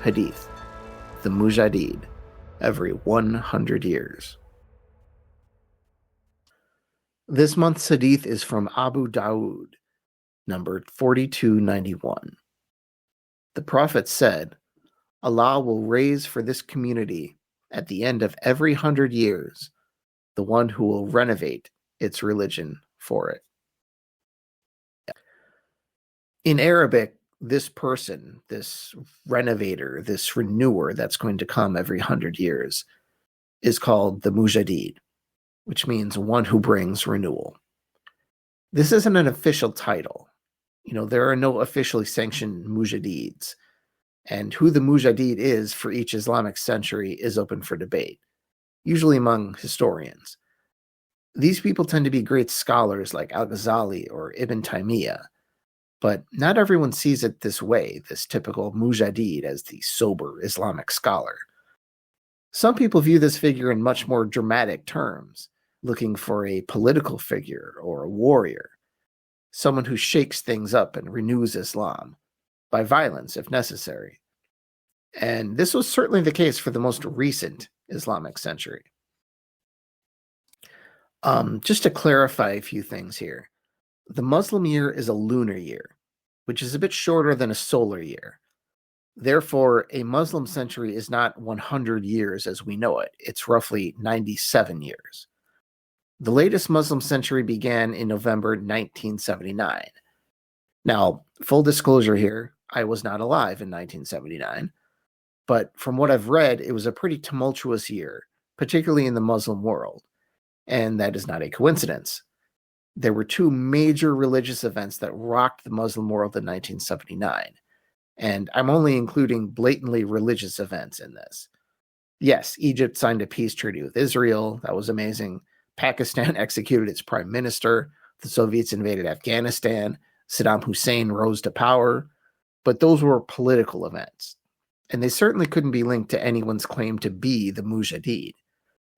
Hadith, the Mujaddid, every 100 years. This month's Hadith is from Abu Dawood, number 4291. The Prophet said, Allah will raise for this community at the end of every 100 years the one who will renovate its religion for it. In Arabic, this person, this renovator, this renewer that's going to come every 100 years is called the Mujaddid, which means one who brings renewal. This isn't an official title. There are no officially sanctioned Mujaddids, and who the Mujaddid is for each Islamic century is open for debate, usually among historians. These people tend to be great scholars like Al-Ghazali or Ibn Taymiyyah, but not everyone sees it this way, this typical Mujaddid as the sober Islamic scholar. Some people view this figure in much more dramatic terms, looking for a political figure or a warrior, someone who shakes things up and renews Islam, by violence if necessary. And this was certainly the case for the most recent Islamic century. Just to clarify a few things here. The Muslim year is a lunar year, which is a bit shorter than a solar year. Therefore, a Muslim century is not 100 years as we know it. It's roughly 97 years. The latest Muslim century began in November 1979. Now, full disclosure here, I was not alive in 1979, but from what I've read, it was a pretty tumultuous year, particularly in the Muslim world, and that is not a coincidence. There were two major religious events that rocked the Muslim world in 1979, and I'm only including blatantly religious events in this. Yes, Egypt signed a peace treaty with Israel. That was amazing. Pakistan executed its prime minister. The Soviets invaded Afghanistan. Saddam Hussein rose to power. But those were political events, and they certainly couldn't be linked to anyone's claim to be the Mujaddid.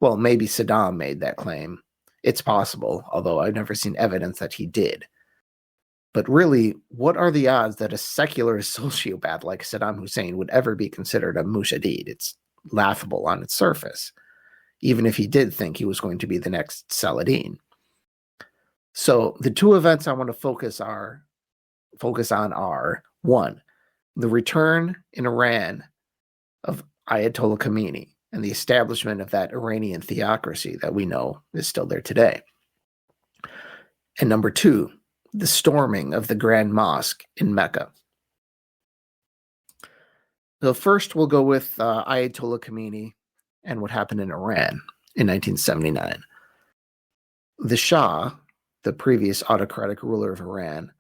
Well, maybe Saddam made that claim. It's possible, although I've never seen evidence that he did. But really, what are the odds that a secular sociopath like Saddam Hussein would ever be considered a Mujaddid? It's laughable on its surface, even if he did think he was going to be the next Saladin. So the two events I want to focus on are, one, the return in Iran of Ayatollah Khomeini and the establishment of that Iranian theocracy that we know is still there today. And number two, the storming of the Grand Mosque in Mecca. So first we'll go with Ayatollah Khomeini and what happened in Iran in 1979. The Shah, the previous autocratic ruler of Iran,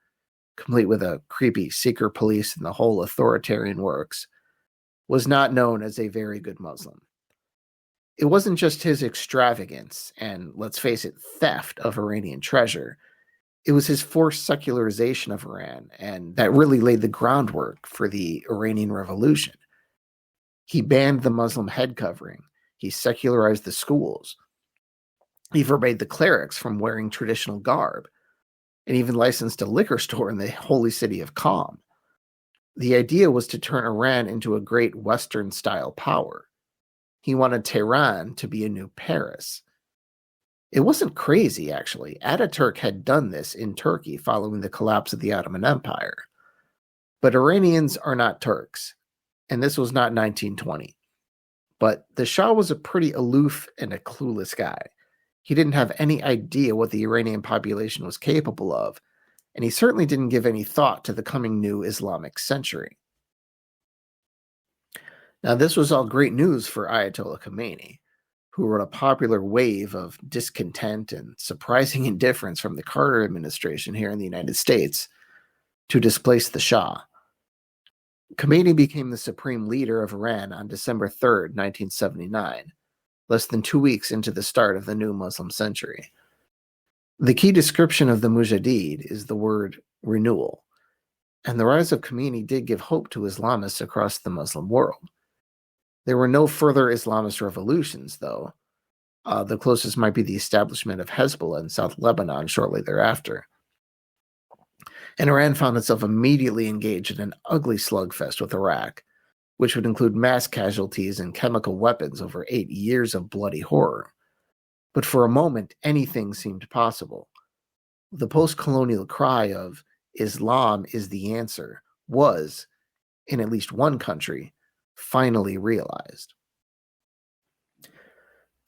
complete with a creepy secret police and the whole authoritarian works, was not known as a very good Muslim. It wasn't just his extravagance and, let's face it, theft of Iranian treasure. It was his forced secularization of Iran, and that really laid the groundwork for the Iranian Revolution. He banned the Muslim head covering. He secularized the schools. He forbade the clerics from wearing traditional garb, and even licensed a liquor store in the holy city of Qom. The idea was to turn Iran into a great Western-style power. He wanted Tehran to be a new Paris. It wasn't crazy, actually. Ataturk had done this in Turkey following the collapse of the Ottoman Empire. But Iranians are not Turks, and this was not 1920. But the Shah was a pretty aloof and a clueless guy. He didn't have any idea what the Iranian population was capable of, and he certainly didn't give any thought to the coming new Islamic century. Now, this was all great news for Ayatollah Khomeini, who rode a popular wave of discontent and surprising indifference from the Carter administration here in the United States to displace the Shah. Khomeini became the supreme leader of Iran on December 3rd, 1979, less than 2 weeks into the start of the new Muslim century. The key description of the Mujaddid is the word renewal, and the rise of Khomeini did give hope to Islamists across the Muslim world. There were no further Islamist revolutions, though. The closest might be the establishment of Hezbollah in South Lebanon shortly thereafter. And Iran found itself immediately engaged in an ugly slugfest with Iraq, which would include mass casualties and chemical weapons over 8 years of bloody horror. But for a moment, anything seemed possible. The post-colonial cry of Islam is the answer was, in at least one country, finally realized.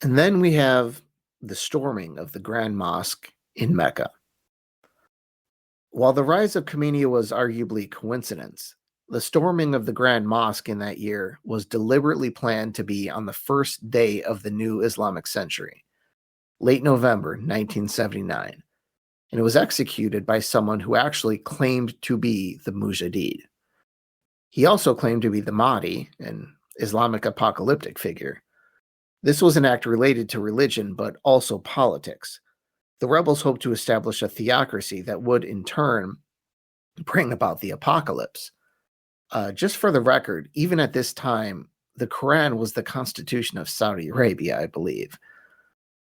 And then we have the storming of the Grand Mosque in Mecca. While the rise of Khomeini was arguably coincidence, the storming of the Grand Mosque in that year was deliberately planned to be on the first day of the new Islamic century, late November 1979, and it was executed by someone who actually claimed to be the Mujaddid. He also claimed to be the Mahdi, an Islamic apocalyptic figure. This was an act related to religion, but also politics. The rebels hoped to establish a theocracy that would, in turn, bring about the apocalypse. Just for the record, even at this time, the Quran was the constitution of Saudi Arabia, I believe.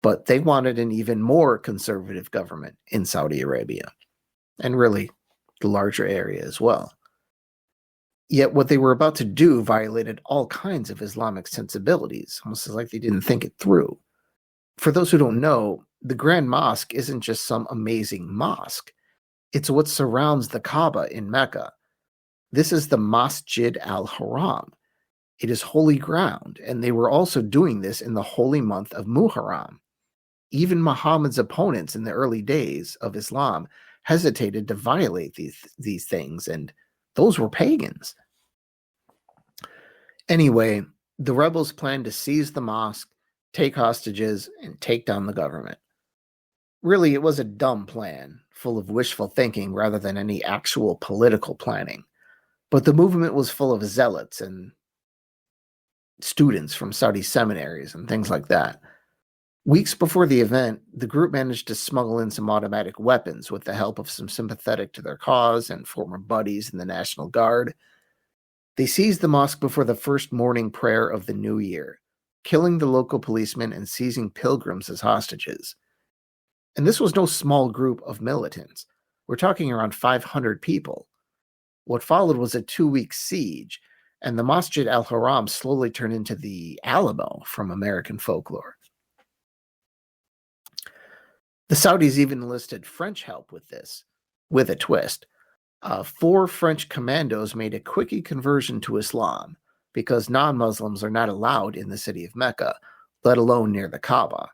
But they wanted an even more conservative government in Saudi Arabia, and really the larger area as well. Yet what they were about to do violated all kinds of Islamic sensibilities, almost as like they didn't think it through. For those who don't know, the Grand Mosque isn't just some amazing mosque. It's what surrounds the Kaaba in Mecca. This is the Masjid al-Haram. It is holy ground, and they were also doing this in the holy month of Muharram. Even Muhammad's opponents in the early days of Islam hesitated to violate these things, and those were pagans. Anyway, the rebels planned to seize the mosque, take hostages, and take down the government. Really, it was a dumb plan, full of wishful thinking rather than any actual political planning. But the movement was full of zealots and students from Saudi seminaries and things like that. Weeks before the event, the group managed to smuggle in some automatic weapons with the help of some sympathetic to their cause and former buddies in the National Guard. They seized the mosque before the first morning prayer of the new year, killing the local policemen and seizing pilgrims as hostages. And this was no small group of militants. We're talking around 500 people. What followed was a 2-week siege, and the Masjid al-Haram slowly turned into the Alamo from American folklore. The Saudis even enlisted French help with this, with a twist. 4 French commandos made a quickie conversion to Islam because non-Muslims are not allowed in the city of Mecca, let alone near the Kaaba.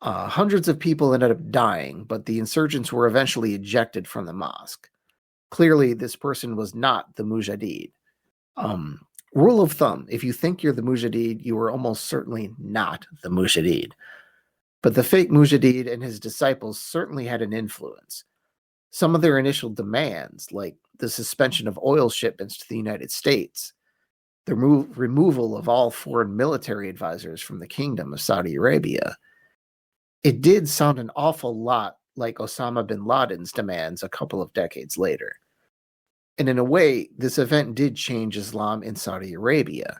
Hundreds of people ended up dying, but the insurgents were eventually ejected from the mosque. Clearly, this person was not the Mujaddid. Rule of thumb, if you think you're the Mujaddid, you are almost certainly not the Mujaddid. But the fake Mujaddid and his disciples certainly had an influence. Some of their initial demands, like the suspension of oil shipments to the United States, the removal of all foreign military advisors from the Kingdom of Saudi Arabia, it did sound an awful lot like Osama bin Laden's demands a couple of decades later. And in a way, this event did change Islam in Saudi Arabia.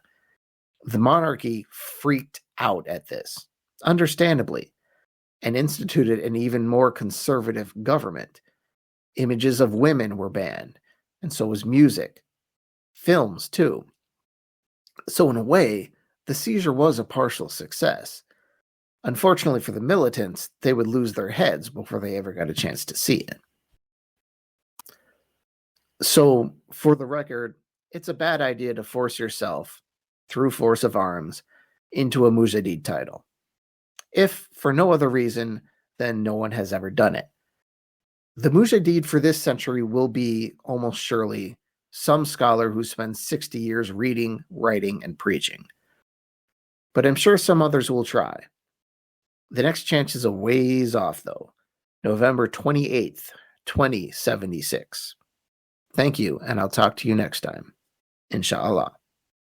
The monarchy freaked out at this, understandably, and instituted an even more conservative government. Images of women were banned, and so was music. Films, too. So in a way, the seizure was a partial success. Unfortunately for the militants, they would lose their heads before they ever got a chance to see it. So, for the record, it's a bad idea to force yourself, through force of arms, into a Mujaddid title. If for no other reason, then no one has ever done it. The Mujaddid for this century will be, almost surely, some scholar who spends 60 years reading, writing, and preaching. But I'm sure some others will try. The next chance is a ways off, though. November 28th, 2076. Thank you, and I'll talk to you next time. Inshallah.